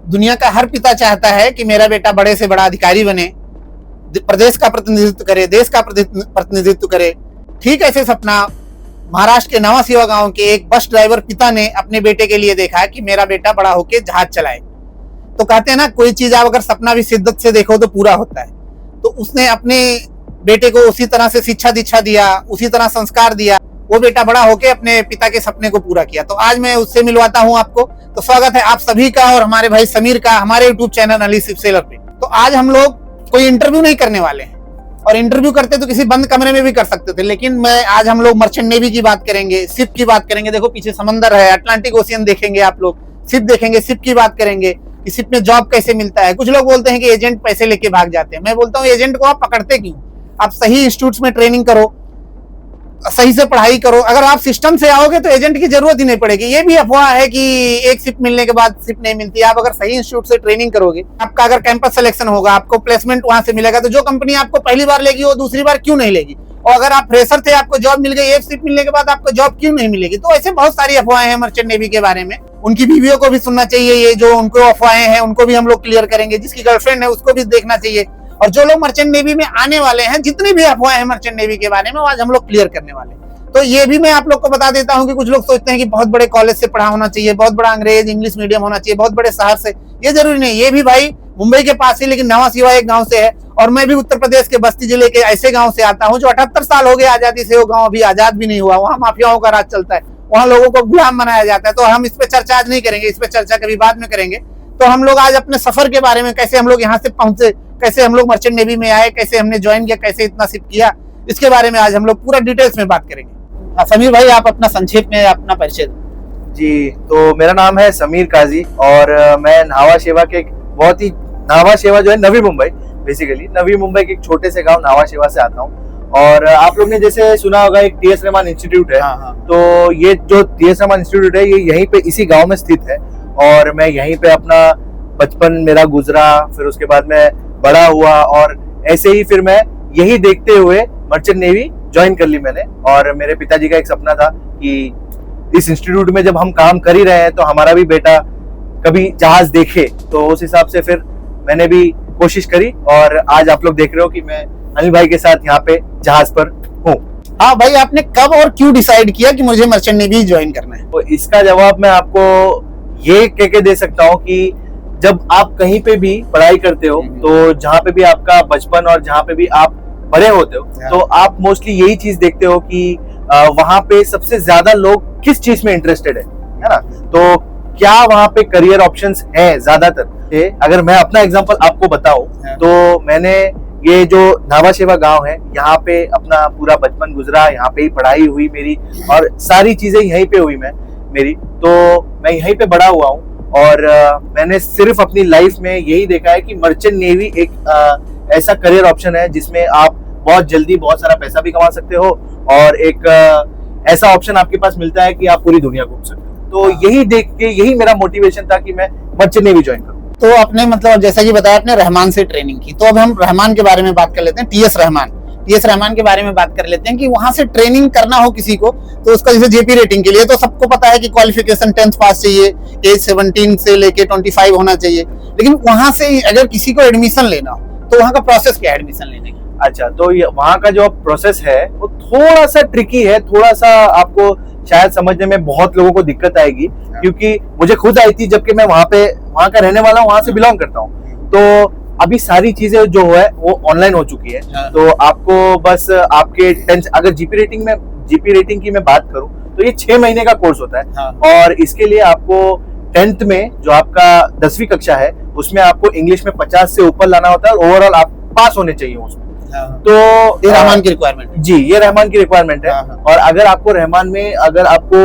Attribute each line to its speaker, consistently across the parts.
Speaker 1: दुनिया का हर पिता चाहता है कि मेरा बेटा बड़े से बड़ा अधिकारी बने, प्रदेश का प्रतिनिधित्व करे, देश का प्रतिनिधित्व करे। ठीक ऐसे सपना महाराष्ट्र के नवा सेवा गांव के एक बस ड्राइवर पिता ने अपने बेटे के लिए देखा कि मेरा बेटा बड़ा होके जहाज चलाए। तो कहते हैं ना, कोई चीज आप अगर सपना भी शिद्दत से देखो तो पूरा होता है। तो उसने अपने बेटे को उसी तरह से शिक्षा दीक्षा दिया, उसी तरह संस्कार दिया। वो बेटा बड़ा होके अपने पिता के सपने को पूरा किया। तो आज मैं उससे मिलवाता हूं आपको। तो स्वागत है आप सभी का और हमारे भाई समीर का हमारे YouTube channel Ali ship seller पे। तो आज हम लोग कोई इंटरव्यू नहीं करने वाले हैं, और इंटरव्यू करते तो किसी बंद कमरे में भी कर सकते थे, लेकिन आज हम लोग मर्चेंट नेवी की बात करेंगे, शिप की बात करेंगे। देखो पीछे समंदर है, अटलांटिक ओशियन देखेंगे आप लोग, शिप देखेंगे, शिप की बात करेंगे कि शिप में जॉब कैसे मिलता है। कुछ लोग बोलते हैं कि एजेंट पैसे लेके भाग जाते हैं। मैं बोलता हूँ एजेंट को आप पकड़ते क्यों? आप सही इंस्टीट्यूट में ट्रेनिंग करो, सही से पढ़ाई करो। अगर आप सिस्टम से आओगे तो एजेंट की जरूरत ही नहीं पड़ेगी। ये भी अफवाह है कि एक शिप मिलने के बाद शिप नहीं मिलती। आप अगर सही इंस्टीट्यूट से ट्रेनिंग करोगे, आपका अगर कैंपस सिलेक्शन होगा, आपको प्लेसमेंट वहां से मिलेगा, तो जो कंपनी आपको पहली बार लेगी वो दूसरी बार क्यों नहीं लेगी? और अगर आप फ्रेशर थे, आपको जॉब मिल गई, एक शिप मिलने के बाद आपको जॉब क्यों नहीं मिलेगी? तो ऐसे बहुत सारी अफवाहें हैं मर्चेंट नेवी के बारे में। उनकी बीवियों को भी सुनना चाहिए, ये जो उनको अफवाहें हैं उनको भी हम लोग क्लियर करेंगे। जिसकी गर्लफ्रेंड है उसको भी देखना चाहिए। और जो लोग मर्चेंट नेवी में आने वाले हैं, जितनी भी अफवाहें हैं मर्चेंट नेवी के बारे में, आज हम लोग क्लियर करने वाले हैं। तो ये भी मैं आप लोग को बता देता हूं कि कुछ लोग सोचते हैं कि बहुत बड़े कॉलेज से पढ़ा होना चाहिए, बहुत बड़ा अंग्रेज इंग्लिश मीडियम होना चाहिए, बहुत बड़े शहर से। ये जरूरी नहीं। ये भी भाई मुंबई के पास ही, लेकिन नवा सिवा एक गांव से है। और मैं भी उत्तर प्रदेश के बस्ती जिले के ऐसे गांव से आता हूं जो 78 साल हो गए आजादी से। वो गांव अभी आजाद भी नहीं हुआ। वहां माफियाओं का राज चलता है, वहां लोगों को गुलाम बनाया जाता है। तो हम इस पे चर्चा आज नहीं करेंगे, इस पे चर्चा कभी बाद में करेंगे। तो हम लोग आज अपने सफर के बारे में, कैसे हम लोग यहाँ से पहुंचे, कैसे हम लोग मर्चेंट नेवी में आए, कैसे हमने ज्वाइन किया, कैसे इतना शिप किया, इसके बारे में आज हम लोग पूरा डिटेल्स में बात करेंगे। समीर भाई, आप अपना संक्षेप में अपना परिचय दो।
Speaker 2: जी, तो मेरा नाम है समीर काजी और मैं नावा शेवा के बहुत ही, नावा शेवा जो है नवी मुंबई, बेसिकली नवी मुंबई के एक छोटे से गांव नावा शेवा से आता हूँ। और आप लोग ने जैसे सुना होगा एक टी एस रहमान इंस्टीट्यूट है। तो ये जो टी एस रहमान इंस्टीट्यूट है ये यहीं पे इसी गांव में स्थित है। और मैं यहीं पे अपना बचपन मेरा गुजरा, फिर उसके बाद मैं बड़ा हुआ और ऐसे ही फिर मैं यही देखते हुए मर्चेंट नेवी ज्वाइन कर ली मैंने। और मेरे पिताजी का एक सपना था कि इस इंस्टीट्यूट में जब हम काम कर ही रहे हैं तो हमारा भी बेटा कभी जहाज देखे। तो उस हिसाब से फिर मैंने भी कोशिश करी और आज आप लोग देख रहे हो कि मैं अनिल भाई के साथ यहाँ पे जहाज पर हूँ।
Speaker 1: हाँ भाई, आपने कब और क्यों डिसाइड किया कि मुझे मर्चेंट नेवी ज्वाइन करना है?
Speaker 2: तो इसका जवाब मैं आपको ये कह के दे सकता हूँ कि जब आप कहीं पे भी पढ़ाई करते हो तो जहाँ पे भी आपका बचपन और जहाँ पे भी आप बड़े होते हो तो आप मोस्टली यही चीज देखते हो कि वहां पे सबसे ज्यादा लोग किस चीज में इंटरेस्टेड है ना? तो क्या वहां पे करियर ऑप्शंस हैं ज्यादातर। अगर मैं अपना एग्जांपल आपको बताऊं तो मैंने ये जो नावा शेवा गांव है यहाँ पे अपना पूरा बचपन गुजरा, यहाँ पे ही पढ़ाई हुई मेरी और सारी चीजें यहीं पे हुई मेरी। तो मैं यहीं पे बड़ा हुआ हूँ और मैंने सिर्फ अपनी लाइफ में यही देखा है कि मर्चेंट नेवी एक ऐसा करियर ऑप्शन है जिसमें आप बहुत जल्दी बहुत सारा पैसा भी कमा सकते हो और एक ऐसा ऑप्शन आपके पास मिलता है कि आप पूरी दुनिया घूम सकते हो। तो यही देख के यही मेरा मोटिवेशन था कि मैं मर्चेंट नेवी ज्वाइन करूं।
Speaker 1: तो आपने मतलब जैसा कि बताया आपने रहमान से ट्रेनिंग की, तो अब हम रहमान के बारे में बात कर लेते हैं। टीएस रहमान के बारे में बात कर लेते हैं कि वहां से ट्रेनिंग करना हो किसी को तो उसका जैसे जेपी रेटिंग के लिए तो सबको पता है कि क्वालिफिकेशन 10th पास चाहिए, एज 17 से लेके 25 होना चाहिए। लेकिन वहां से अगर किसी को एडमिशन लेना हो तो वहां का प्रोसेस क्या है एडमिशन लेने का?
Speaker 2: अच्छा, तो वहाँ का जो प्रोसेस है वो थोड़ा सा ट्रिकी है, थोड़ा सा आपको शायद समझने में बहुत लोगों को दिक्कत आएगी क्योंकि मुझे खुद आई थी जबकि मैं वहाँ का रहने वाला हूँ, वहाँ से बिलोंग करता हूँ। तो अभी सारी चीजें जो है वो ऑनलाइन हो चुकी है। तो आपको बस आपके 10th अगर जीपी रेटिंग की मैं बात करूँ तो ये 6 महीने का कोर्स होता है। और इसके लिए आपको 10th में जो आपका 10वीं कक्षा है उसमें आपको इंग्लिश में 50 से ऊपर लाना होता है और ओवरऑल आप पास होने चाहिए उसमें। तो
Speaker 1: ये रहमान की रिक्वायरमेंट
Speaker 2: जी, ये रहमान की रिक्वायरमेंट है। और अगर आपको रहमान में अगर आपको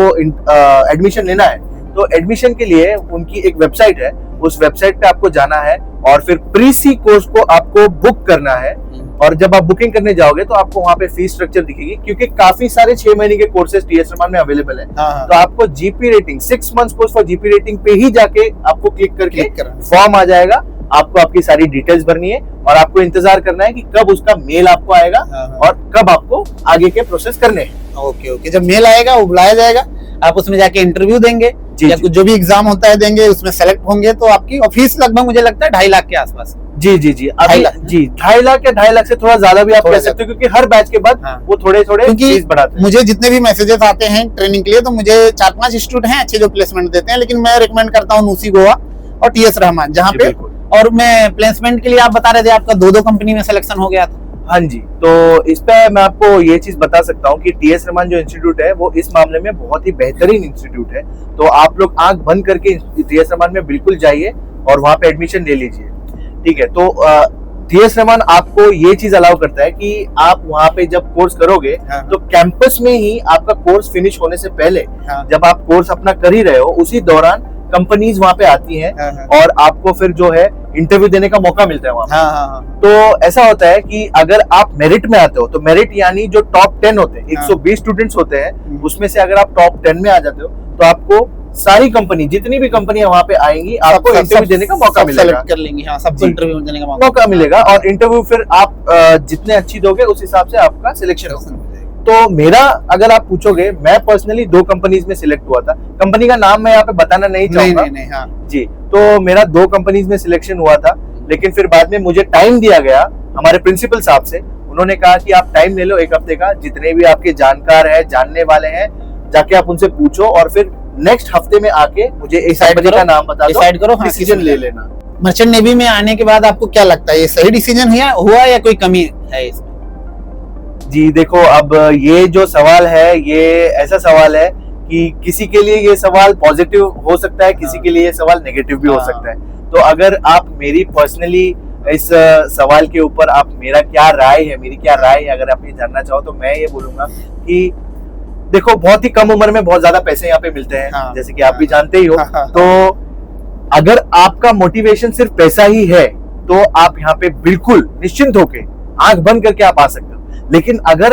Speaker 2: एडमिशन लेना है तो एडमिशन के लिए उनकी एक वेबसाइट है, उस वेबसाइट पे आपको जाना है और फिर प्री सी कोर्स को आपको बुक करना है। और जब आप बुकिंग करने जाओगे तो आपको वहाँ पे फीस स्ट्रक्चर दिखेगी क्योंकि काफी सारे 6 महीने के कोर्सेज टीएस रहमान में अवेलेबल है। तो आपको GP rating 6 months course for GP rating पे ही जाके आपको क्लिक करके फॉर्म आ जाएगा। आपको आपकी सारी डिटेल्स भरनी है और आपको इंतजार करना है कि कब उसका मेल आपको आएगा और कब आपको आगे के प्रोसेस करने हैं।
Speaker 1: ओके, जब मेल आएगा वो बुलाया जाएगा। आप उसमें जाके इंटरव्यू देंगे
Speaker 2: जी,
Speaker 1: या
Speaker 2: जी।
Speaker 1: कुछ जो भी एग्जाम होता है देंगे, उसमें सेलेक्ट होंगे तो आपकी फीस लगभग मुझे लगता है 2.5 लाख के आसपास।
Speaker 2: जी जी जी,
Speaker 1: 2.5
Speaker 2: अभी
Speaker 1: लाख।
Speaker 2: जी 2.5 लाख या 2.5 लाख से थोड़ा ज्यादा भी आप
Speaker 1: थोड़ा
Speaker 2: कह सकते हो, क्योंकि हर बैच के बाद
Speaker 1: हाँ।
Speaker 2: वो थोड़े थोड़े
Speaker 1: क्योंकि
Speaker 2: फीस बढ़ाते हैं।
Speaker 1: मुझे जितने भी मैसेजेस आते हैं ट्रेनिंग के लिए, तो मुझे 4-5 इंस्टीट्यूट हैं अच्छे जो प्लेसमेंट देते हैं, लेकिन मैं रिकमेंड करता हूँ नूसी गोवा और टीएस रहमान, जहाँ
Speaker 2: जी,
Speaker 1: पे
Speaker 2: बिल्कुल।
Speaker 1: और मैं प्लेसमेंट के लिए आप बता रहे थे आपका 2 कंपनी में सिलेक्शन हो गया था।
Speaker 2: हाँ जी, तो इस पे मैं आपको ये चीज बता सकता हूँ कि टीएस रहमान जो इंस्टीट्यूट है वो इस मामले में बहुत ही बेहतरीन इंस्टीट्यूट है। तो आप लोग आंख बंद करके टीएस रहमान में बिल्कुल जाइए और वहाँ पे एडमिशन ले लीजिए, ठीक है। तो टीएस रहमान आपको ये चीज अलाउ करता है कि आप वहाँ पे जब कोर्स करोगे
Speaker 1: हाँ।
Speaker 2: तो कैंपस में ही आपका कोर्स फिनिश होने से पहले,
Speaker 1: हाँ।
Speaker 2: जब आप कोर्स अपना कर ही रहे हो, उसी दौरान कंपनीज वहाँ पे आती हैं
Speaker 1: हाँ।
Speaker 2: और आपको फिर जो है इंटरव्यू देने का मौका मिलता है वहाँ पे।
Speaker 1: हाँ।
Speaker 2: तो ऐसा होता है कि अगर आप मेरिट में आते हो, तो मेरिट यानी जो टॉप 10 होते हैं, 120 स्टूडेंट्स होते हैं, उसमें से अगर आप टॉप 10 में आ जाते हो तो आपको सारी कंपनी, जितनी भी कंपनियां वहां पे आएंगी, आपको इंटरव्यू देने का मौका मिलेगा।
Speaker 1: सेलेक्ट कर लेंगी, हाँ, सबको
Speaker 2: जी।
Speaker 1: इंटरव्यू देने का
Speaker 2: मौका मिलेगा और इंटरव्यू फिर आप जितने अच्छी दोगे उस हिसाब से आपका सिलेक्शन होगा। तो मेरा अगर आप पूछोगे, मैं पर्सनली 2 कंपनीज में सिलेक्ट हुआ था। कंपनी का नाम मैं यहाँ पे बताना नहीं चाहूंगा।
Speaker 1: नहीं, हाँ।
Speaker 2: जी, तो मेरा 2 कंपनीज में सिलेक्शन हुआ था, लेकिन फिर बाद में मुझे टाइम दिया गया हमारे प्रिंसिपल साहब से। उन्होंने कहा कि आप टाइम ले लो 1 हफ्ते का, जितने भी आपके जानकार है, जानने वाले हैं, जाके आप उनसे पूछो और फिर नेक्स्ट हफ्ते में आके मुझे इस कंपनी का नाम बता दो,
Speaker 1: डिसाइड करो, हाँ,
Speaker 2: डिसीजन ले लेना।
Speaker 1: मर्चेंट नेवी में आने के बाद आपको क्या लगता है, ये सही डिसीजन हुआ या कोई कमी है इसमें?
Speaker 2: जी देखो, अब ये जो सवाल है, ये ऐसा सवाल है कि किसी के लिए ये सवाल पॉजिटिव हो सकता है, किसी के लिए ये सवाल नेगेटिव भी हो सकता है। तो अगर आप मेरी पर्सनली इस सवाल के ऊपर आप मेरी क्या राय है अगर आप ये जानना चाहो, तो मैं ये बोलूंगा कि देखो, बहुत ही कम उम्र में बहुत ज्यादा पैसे यहाँ पे मिलते हैं,
Speaker 1: हाँ,
Speaker 2: जैसे कि आप भी जानते ही हो।
Speaker 1: हाँ,
Speaker 2: तो अगर आपका मोटिवेशन सिर्फ पैसा ही है तो आप यहाँ पे बिल्कुल निश्चिंत होके आंख बंद करके आप आ सकते हो। लेकिन अगर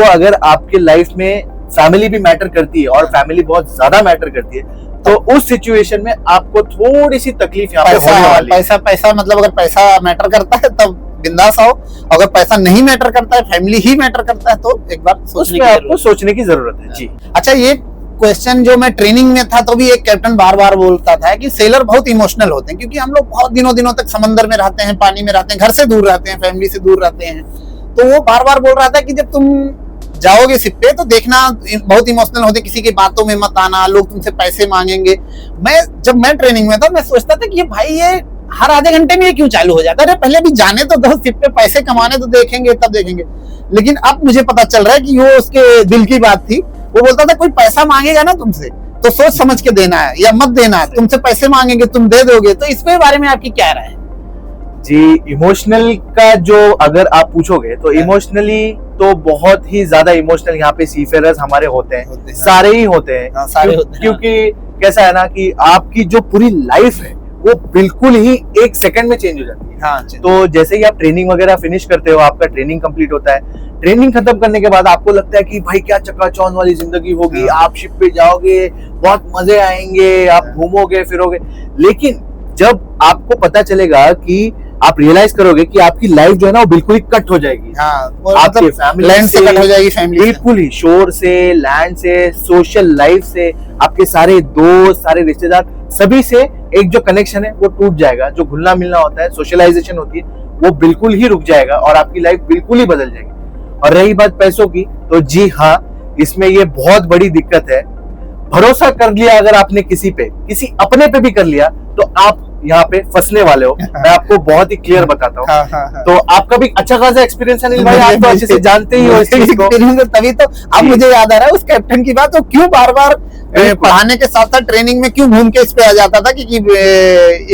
Speaker 2: अगर आपके लाइफ में फैमिली भी मैटर करती है और फैमिली बहुत ज्यादा मैटर करती है, तो उस सिचुएशन में आपको थोड़ी सी तकलीफ यहाँ पे होने वाली है।
Speaker 1: पैसा मतलब अगर पैसा मैटर करता है तब बिंदास आओ, अगर पैसा नहीं मैटर करता है, फैमिली ही मैटर करता है, तो एक बार
Speaker 2: उसमें आपको सोचने की जरूरत है। जी,
Speaker 1: अच्छा, ये क्वेश्चन जो मैं ट्रेनिंग में था तो भी एक कैप्टन बार बार बोलता था कि सेलर बहुत इमोशनल होते हैं, क्योंकि हम लोग बहुत दिनों तक समंदर में रहते हैं, पानी में रहते हैं, घर से दूर रहते हैं, फैमिली से दूर रहते हैं। तो वो बार बार बोल रहा था कि जब तुम जाओगे शिप पे तो देखना बहुत इमोशनल होते, किसी की बातों में मत आना, लोग तुमसे पैसे मांगेंगे। जब मैं ट्रेनिंग में था, मैं सोचता था कि ये भाई, ये हर आधे घंटे में ये क्यों चालू हो जाता है? अरे पहले भी जाने तो दो, शिप पे पैसे कमाने तो देखेंगे, तब देखेंगे। लेकिन अब मुझे पता चल रहा है कि वो उसके दिल की बात थी। वो बोलता था कोई पैसा मांगेगा ना तुमसे तो सोच समझ के देना है या मत देना है, तुमसे पैसे मांगेंगे तुम दे दोगे। तो इसके बारे में आपकी क्या राय है?
Speaker 2: जी, इमोशनल का जो अगर आप पूछोगे तो इमोशनली तो बहुत ही ज्यादा इमोशनल यहाँ पे सीफेरर्स हमारे होते हैं, सारे ही होते हैं।
Speaker 1: सारे होते हैं,
Speaker 2: क्योंकि कैसा है ना कि आपकी जो पूरी लाइफ है वो बिल्कुल ही 1 सेकंड में चेंज हो जाती है।
Speaker 1: हाँ,
Speaker 2: तो जैसे ही आप ट्रेनिंग वगैरह फिनिश करते हो, आपका ट्रेनिंग कंप्लीट होता है, ट्रेनिंग खत्म करने के बाद आपको लगता है कि भाई क्या चकाचौंध वाली जिंदगी होगी, आप शिप पे जाओगे, बहुत मजे आएंगे, आप घूमोगे फिरोगे। लेकिन जब आपको पता चलेगा कि आप रियलाइज करोगे कि आपकी लाइफ जो है ना वो बिल्कुल ही कट हो जाएगी। आपके फैमिली
Speaker 1: लैंड से कट हो जाएगी, फैमिली
Speaker 2: बिल्कुल ही, शोर से, लैंड से, सोशल लाइफ से, आपके सारे दोस्त, सारे रिश्तेदार, सभी से एक जो कनेक्शन है वो टूट जाएगा। जो घुलना मिलना होता है, सोशलाइजेशन होती है, वो बिल्कुल ही रुक जाएगा और आपकी लाइफ बिल्कुल ही बदल जाएगी। और रही बात पैसों की, तो जी हाँ, इसमें ये बहुत बड़ी दिक्कत है। भरोसा कर लिया अगर आपने किसी पे, किसी अपने पे भी कर लिया, तो आप यहाँ पे फंसने वाले हो। मैं आपको बहुत ही क्लियर बताता हूँ। तो आपका भी अच्छा खासा एक्सपीरियंस है नील भाई, आप तो अच्छे से जानते ही हो इस चीज को।
Speaker 1: तभी तो अब मुझे याद आ रहा है उस कैप्टन की बात, तो क्यों बार बार पढ़ाने के साथ साथ ट्रेनिंग में क्यों घूम के इस पे आ जाता था कि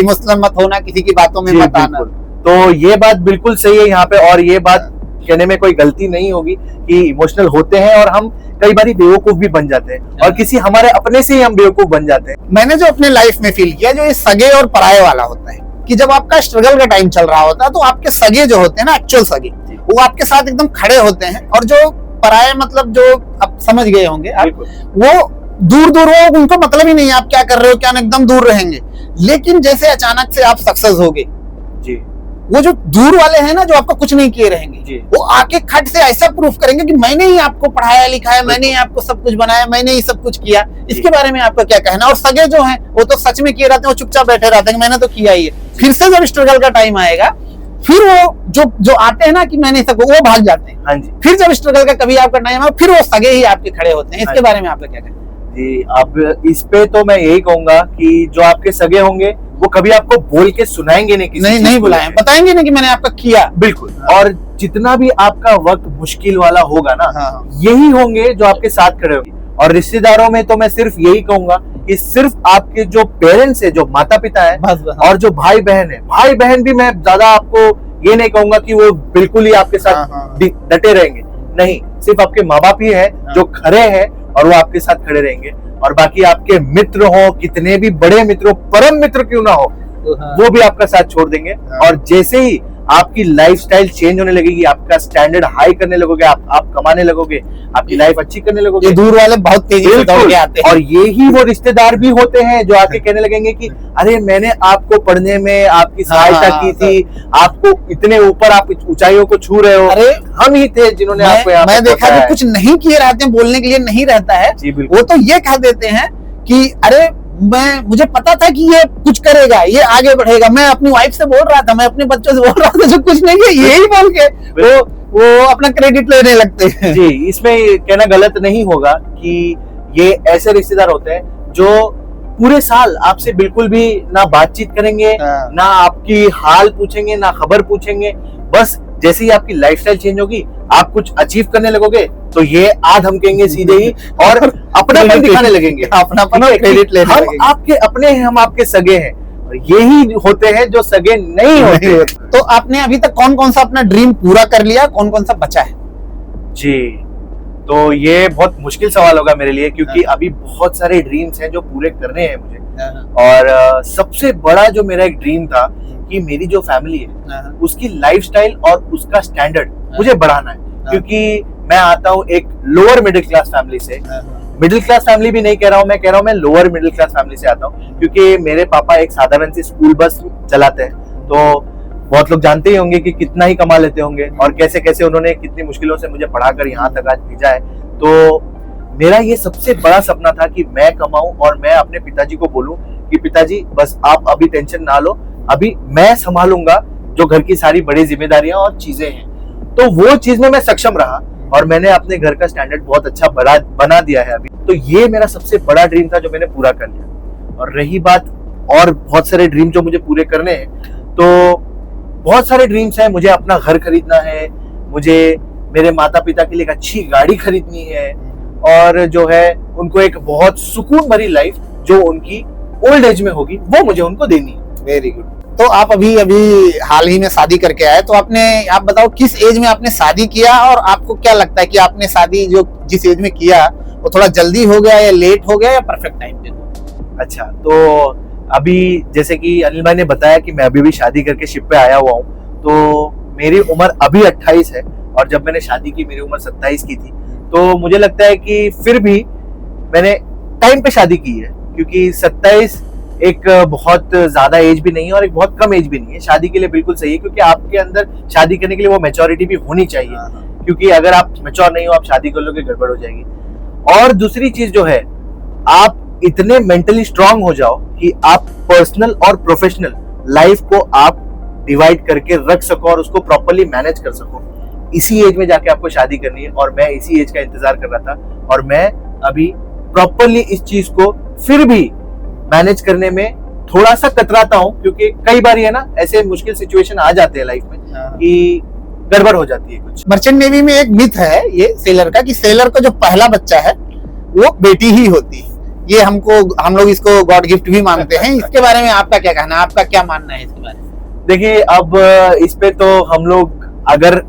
Speaker 1: इमोशनल मत होना, किसी की बातों में मत आना।
Speaker 2: तो ये बात बिल्कुल सही है यहाँ पे, और ये बात कहने में कोई गलती नहीं होगी कि इमोशनल होते हैं और हम कई बार बेवकूफ भी बन जाते हैं, और किसी हमारे अपने से ही हम बेवकूफ बन जाते हैं।
Speaker 1: मैंने जो अपने लाइफ में फील किया, जो ये सगे और पराये वाला होता है, कि जब आपका स्ट्रगल का टाइम चल रहा होता है तो आपके सगे जो होते हैं ना, एक्चुअल सगे, वो आपके साथ एकदम खड़े होते हैं, और जो पराये मतलब जो आप समझ गए होंगे आप, वो दूर दूर हो, उनको मतलब ही नहीं है आप क्या कर रहे हो क्या, एकदम दूर रहेंगे। लेकिन जैसे अचानक से आप सक्सेस हो गए
Speaker 2: जी,
Speaker 1: वो जो दूर वाले हैं ना, जो आपका कुछ नहीं किए रहेंगे,
Speaker 2: जी।
Speaker 1: वो आके खट से ऐसा प्रूफ करेंगे कि मैंने ही आपको पढ़ाया लिखाया, मैंने ही आपको सब कुछ बनाया, मैंने ही सब कुछ किया। इसके बारे में आपका क्या कहना? और सगे जो हैं वो तो सच में किए रहते हैं, वो चुपचाप बैठे रहते हैं कि मैंने तो किया ही है। फिर से जब स्ट्रगल का टाइम आएगा, फिर वो जो आते हैं ना कि मैंने सब, वो भाग जाते हैं।
Speaker 2: हाँ जी।
Speaker 1: फिर जब स्ट्रगल का कभी आपका टाइम आएगा, फिर वो सगे ही आपके खड़े होते हैं। इसके बारे में आपका क्या कहना?
Speaker 2: जी, अब इस पे तो मैं यही कहूंगा कि जो आपके सगे होंगे वो कभी आपको बोल के सुनाएंगे नहीं,
Speaker 1: नहीं बुलाएं, बताएंगे नहीं कि मैंने आपका किया।
Speaker 2: बिल्कुल। और जितना भी आपका वक्त मुश्किल वाला होगा ना, यही होंगे जो आपके साथ खड़े होंगे। और रिश्तेदारों में तो मैं सिर्फ यही कहूंगा कि सिर्फ आपके जो पेरेंट्स है, जो माता पिता है, और जो भाई बहन है, भाई बहन भी मैं ज्यादा आपको ये नहीं कहूंगा कि वो बिल्कुल ही आपके साथ डटे रहेंगे, नहीं, सिर्फ आपके माँ बाप ही है जो खड़े हैं और वो आपके साथ खड़े रहेंगे। और बाकी आपके मित्र हो, कितने भी बड़े मित्र हो, परम मित्र क्यों ना हो, वो भी आपका साथ छोड़ देंगे। और जैसे ही आपकी लाइफस्टाइल चेंज होने लगेगी, आपका स्टैंडर्ड हाई करने लगोगे, आप कमाने लगोगे, आपकी लाइफ अच्छी करने लगोगे,
Speaker 1: ये दूर वाले बहुत तेजी से दौड़ के आते हैं।
Speaker 2: और यही वो रिश्तेदार भी होते हैं जो आके कहने लगेंगे कि अरे मैंने आपको पढ़ने में आपकी सहायता की थी, आपको इतने ऊपर आप ऊंचाइयों को छू रहे हो,
Speaker 1: अरे
Speaker 2: हम ही थे जिन्होंने आपको यहाँ
Speaker 1: मैं देखा कि कुछ नहीं किए रहते हैं, बोलने के लिए नहीं रहता है, वो तो ये कह देते हैं कि अरे मुझे पता था कि ये कुछ करेगा, ये आगे बढ़ेगा, मैं अपनी वाइफ से बोल रहा था, मैं अपने बच्चों से बोल रहा था, जो कुछ नहीं है यही बोल के वो अपना क्रेडिट लेने लगते हैं।
Speaker 2: जी, इसमें कहना गलत नहीं होगा कि ये ऐसे रिश्तेदार होते हैं जो पूरे साल आपसे बिल्कुल भी ना बातचीत करेंगे, ना आपकी हाल पूछेंगे, ना खबर पूछेंगे। बस जैसे ही आपकी लाइफस्टाइल चेंज होगी, आप कुछ अचीव करने लगोगे, तो ये आ धमकेंगे सीधे ही और अपनापन दिखाने लगेंगे,
Speaker 1: अपनापन और क्रेडिट लेने लगेंगे।
Speaker 2: हम आपके अपने हैं, हम आपके सगे हैं। और यही होते हैं जो सगे नहीं होते।
Speaker 1: तो आपने अभी तक कौन कौन सा अपना ड्रीम पूरा कर लिया, कौन कौन सा बचा है?
Speaker 2: जी, तो ये बहुत मुश्किल सवाल होगा मेरे लिए, क्योंकि अभी बहुत सारे ड्रीम्स हैं जो पूरे करने हैं मुझे। और सबसे बड़ा जो मेरा एक ड्रीम था कि मेरी जो फैमिली है उसकी लाइफस्टाइल और उसका स्टैंडर्ड मुझे बढ़ाना है, क्योंकि मैं आता हूँ एक लोअर मिडिल क्लास फैमिली से। मिडिल क्लास फैमिली भी नहीं कह रहा हूँ, मैं कह रहा हूँ मैं लोअर मिडिल क्लास फैमिली से आता हूँ, क्योंकि मेरे पापा एक साधारण सी स्कूल बस चलाते हैं। तो बहुत लोग जानते ही होंगे कि कितना ही कमा लेते होंगे और कैसे कैसे उन्होंने कितनी मुश्किलों से मुझे पढ़ाकर यहाँ तक आज भेजा है। तो मेरा ये सबसे बड़ा सपना था कि मैं कमाऊं और मैं अपने पिताजी को बोलूं कि पिताजी बस आप अभी टेंशन ना लो, अभी मैं संभालूंगा जो घर की सारी बड़ी जिम्मेदारियां और चीजें हैं। तो वो चीज में मैं सक्षम रहा और मैंने अपने घर का स्टैंडर्ड बहुत अच्छा बना दिया है अभी। तो ये मेरा सबसे बड़ा ड्रीम था जो मैंने पूरा कर लिया। और रही बात और बहुत सारे ड्रीम जो मुझे पूरे करने हैं, तो बहुत सारे ड्रीम्स हैं। मुझे अपना घर खरीदना है, मुझे मेरे माता पिता के लिए एक अच्छी गाड़ी खरीदनी है, और जो है उनको एक बहुत सुकून भरी लाइफ जो उनकी ओल्ड एज में होगी वो मुझे उनको देनी है।
Speaker 1: Very good. तो आप अभी हाल ही में शादी करके आए, तो आप बताओ किस एज में आपने शादी किया, और आपको क्या लगता है कि आपने शादी जो जिस एज में किया वो थोड़ा जल्दी हो गया या लेट हो गया या परफेक्ट टाइम पे?
Speaker 2: अच्छा, तो अभी जैसे कि अनिल भाई ने बताया कि मैं अभी भी शादी करके शिप पे आया हुआ हूँ, तो मेरी उम्र अभी 28 है और जब मैंने शादी की मेरी उम्र 27 की थी। तो मुझे लगता है कि फिर भी मैंने टाइम पे शादी की है, क्योंकि 27 एक बहुत ज्यादा एज भी नहीं है और एक बहुत कम एज भी नहीं है। शादी के लिए बिल्कुल सही है, क्योंकि आपके अंदर शादी करने के लिए वो मैच्योरिटी भी होनी चाहिए, क्योंकि अगर आप मैच्योर नहीं हो, आप शादी कर लोगे, गड़बड़ हो जाएगी। और दूसरी चीज जो है, आप इतने मेंटली स्ट्रांग हो जाओ कि आप पर्सनल और प्रोफेशनल लाइफ को आप डिवाइड करके रख सको और उसको प्रॉपर्ली मैनेज कर सको। इसी एज में जाके आपको शादी करनी है और मैं इसी एज का इंतजार कर रहा था, और मैं अभी प्रॉपर्ली इस चीज को फिर भी मैनेज करने में थोड़ा सा कतराता हूँ, क्योंकि कई बार है ना ऐसे मुश्किल सिचुएशन आ जाते हैं लाइफ में कि गड़बड़ हो जाती है कुछ।
Speaker 1: मर्चेंट नेवी में एक मिथ है ये सेलर का, कि सेलर का जो पहला बच्चा है वो बेटी ही होती है। ये हम लोग इसको गॉड गिफ्ट भी मानते हैं। इसके बारे में आपका क्या कहना है, आपका क्या मानना है इसके बारे में?
Speaker 2: देखिए, अब इस पे तो हम लोग अगर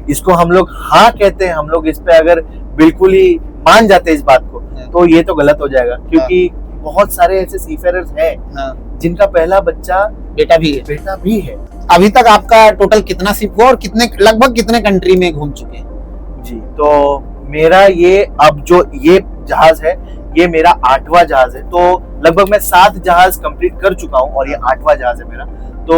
Speaker 2: इसको हम लोग हाँ कहते हैं, हम लोग इस पे अगर बिल्कुल ही मान जाते हैं इस बात को, तो ये तो गलत हो जाएगा, क्योंकि बहुत सारे ऐसे सीफेरर्स हैं जिनका पहला बच्चा बेटा भी है।
Speaker 1: अभी तक आपका टोटल कितना शिप हुआ और लगभग कितने कंट्री में घूम चुके हैं?
Speaker 2: जी, तो मेरा ये अब जो ये जहाज है ये मेरा 8वां जहाज है। तो लगभग मैं 7 जहाज कंप्लीट कर चुका हूँ और ये 8वां जहाज है मेरा। तो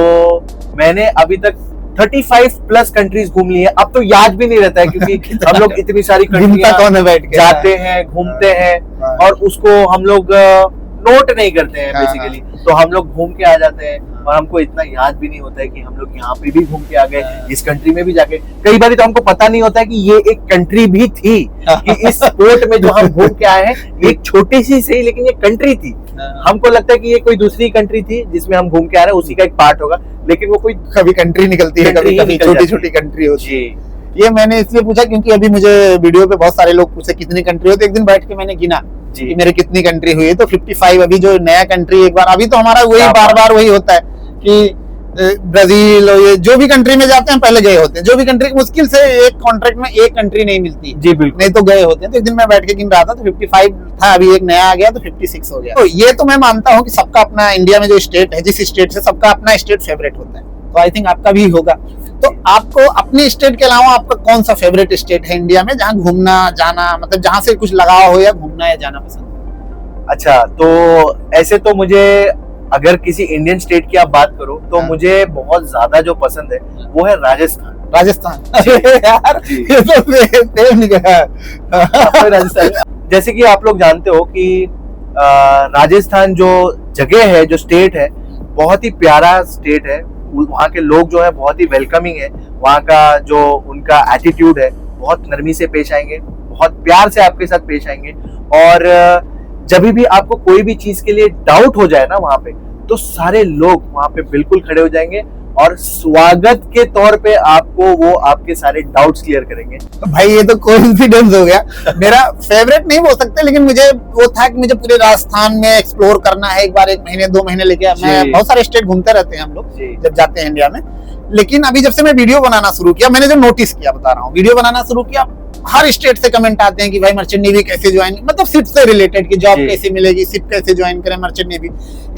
Speaker 2: मैंने अभी तक 35 प्लस कंट्रीज घूम ली है। अब तो याद भी नहीं रहता है क्योंकि हम लोग इतनी सारी कंट्री जाते हैं, घूमते हैं और उसको हम लोग नोट नहीं करते हैं बेसिकली। तो हम लोग घूम के आ जाते हैं और हमको इतना याद भी नहीं होता है कि हम लोग यहाँ पे भी घूम के आ गए, इस कंट्री में भी जाके। कई बार तो हमको पता नहीं होता है कि ये एक कंट्री भी थी, कि इस पोर्ट में जो हम घूम के आए हैं ये एक छोटी सी सही लेकिन ये कंट्री थी। हमको लगता है कि ये कोई दूसरी कंट्री थी जिसमें हम घूम के आ रहे हैं, उसी का एक पार्ट होगा, लेकिन वो कोई कभी कंट्री निकलती है, कभी कभी छोटी छोटी कंट्री होती है। ये मैंने इसलिए पूछा क्योंकि अभी मुझे वीडियो पे बहुत सारे लोग पूछे कितनी कंट्री होती है। एक दिन बैठ के मैंने गिना कि मेरे कितनी कंट्री हुई है, तो 55। अभी जो नया कंट्री एक बार, अभी तो हमारा वही बार बार वही होता है कि ब्राजील और ये जो भी कंट्री में जाते हैं पहले गए होते हैं। जो भी कंट्री, मुश्किल से एक कॉन्ट्रैक्ट में एक कंट्री नहीं मिलती जी, बिल्कुल, नहीं तो गए होते हैं। तो एक दिन मैं बैठ के गिन रहा था तो 55 था, अभी एक नया आ गया तो 56 हो गया। तो ये तो मैं मानता हूँ कि सबका अपना, इंडिया में जो स्टेट है, जिस स्टेट से सबका अपना स्टेट फेवरेट होता है, तो आई थिंक आपका भी होगा। तो आपको अपने स्टेट के अलावा आपका कौन सा फेवरेट स्टेट है इंडिया में, जहाँ घूमना जाना, मतलब जहाँ से कुछ लगाव हो या घूमना या जाना पसंद? अच्छा, तो ऐसे तो मुझे अगर किसी इंडियन स्टेट की आप बात करो तो मुझे बहुत ज्यादा जो पसंद है वो है राजस्थान। राजस्थान यार, ये तो राजस्थान। जैसे कि आप लोग जानते हो कि राजस्थान जो जगह है, जो स्टेट है, बहुत ही प्यारा स्टेट है। वहाँ के लोग जो है बहुत ही वेलकमिंग है। वहाँ का जो उनका एटीट्यूड है, बहुत नरमी से पेश आएंगे, बहुत प्यार से आपके साथ पेश आएंगे। और जब भी आपको कोई भी चीज के लिए डाउट हो जाए ना वहाँ पे, तो सारे लोग वहाँ पे बिल्कुल खड़े हो जाएंगे और स्वागत के तौर पे आपको वो आपके सारे डाउट्स क्लियर करेंगे। तो भाई ये तो कोइंसिडेंस हो गया। मेरा फेवरेट नहीं बोल सकते, लेकिन मुझे वो था कि मुझे पूरे राजस्थान में एक्सप्लोर करना है। एक बार 1 महीने 2 महीने लेके मैं बहुत सारे स्टेट घूमते रहते हैं हम लोग जब जाते हैं इंडिया में। लेकिन अभी जब से मैं वीडियो बनाना शुरू किया, मैंने जो नोटिस किया, बता रहा हूँ, वीडियो बनाना शुरू किया, हर स्टेट से कमेंट आते हैं कि भाई मर्चेंट नेवी कैसे ज्वाइन, मतलब शिप से रिलेटेड कि जॉब कैसे मिलेगी, शिप कैसे ज्वाइन करें मर्चेंट नेवी।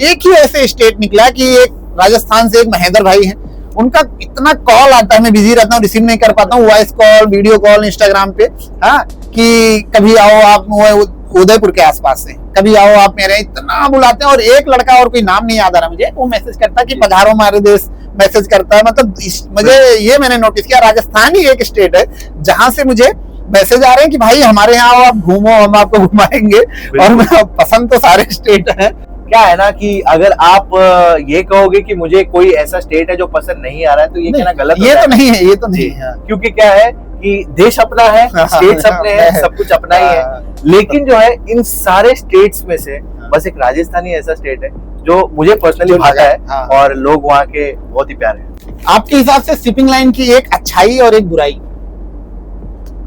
Speaker 2: एक ही ऐसे स्टेट निकला कि एक राजस्थान से एक महेंद्र भाई हैं, उनका इतना कॉल आता है, मैं बिजी रहता हूँ, रिसीव नहीं कर पाता हूँ, voice call, video call, Instagram पे, हाँ, कि कभी आओ आप उदयपुर के आसपास से, कभी आओ आप मेरे, इतना बुलाते हैं। और एक लड़का, और कोई नाम नहीं याद आ रहा मुझे, वो मैसेज करता है कि पधारो हमारे देश, मैसेज करता है। मतलब मुझे ये मैंने नोटिस किया, राजस्थान ही एक स्टेट है जहां से मुझे मैसेज आ रहे हैं कि भाई हमारे यहाँ आओ, आप घूमो, हम आपको घुमाएंगे। और पसंद तो सारे स्टेट है। क्या है ना कि अगर आप ये कहोगे कि मुझे कोई ऐसा स्टेट है जो पसंद नहीं आ रहा है, तो ये कहना गलत है। ये तो नहीं है, ये तो नहीं है, क्योंकि क्या है कि देश अपना है, स्टेट्स अपने हैं, सब कुछ अपना ही है। लेकिन जो है इन सारे स्टेट्स में से बस एक राजस्थान ही ऐसा स्टेट है जो मुझे पर्सनली भाता है और लोग वहाँ के बहुत ही प्यारे हैं। आपके हिसाब से शिपिंग लाइन की एक अच्छाई और एक बुराई?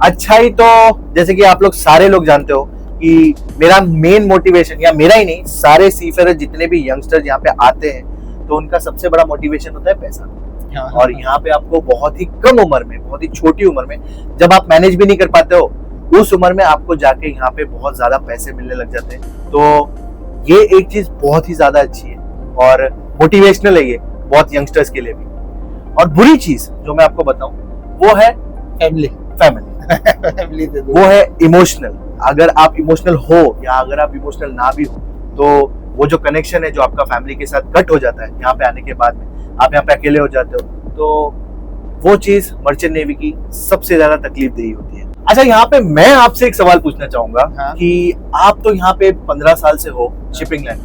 Speaker 2: अच्छाई तो जैसे कि आप लोग सारे लोग जानते हो कि मेरा मेन मोटिवेशन, या मेरा ही नहीं, सारे सीफेरर जितने भी यंगस्टर्स यहाँ पे आते हैं, तो उनका सबसे बड़ा मोटिवेशन होता है पैसा। और यहाँ पे आपको बहुत ही कम उम्र में, बहुत ही छोटी उम्र में, जब आप मैनेज भी नहीं कर पाते हो, उस उम्र में आपको जाके यहाँ पे बहुत ज्यादा पैसे मिलने लग जाते हैं। तो ये एक चीज बहुत ही ज्यादा अच्छी है और मोटिवेशनल है ये बहुत यंगस्टर्स के लिए भी। और बुरी चीज जो मैं आपको बताऊं वो है फैमिली वो है इमोशनल। अगर आप इमोशनल हो या अगर आप इमोशनल ना भी हो, तो वो जो कनेक्शन है जो आपका फैमिली के साथ कट हो जाता है यहाँ पे आने के बाद में, आप यहाँ पे अकेले हो जाते हो, तो वो चीज मर्चेंट नेवी की सबसे ज्यादा तकलीफदेही होती है। अच्छा, यहाँ पे मैं आपसे एक सवाल पूछना चाहूंगा कि आप तो यहाँ पे 15 साल से हो शिपिंग लाइन,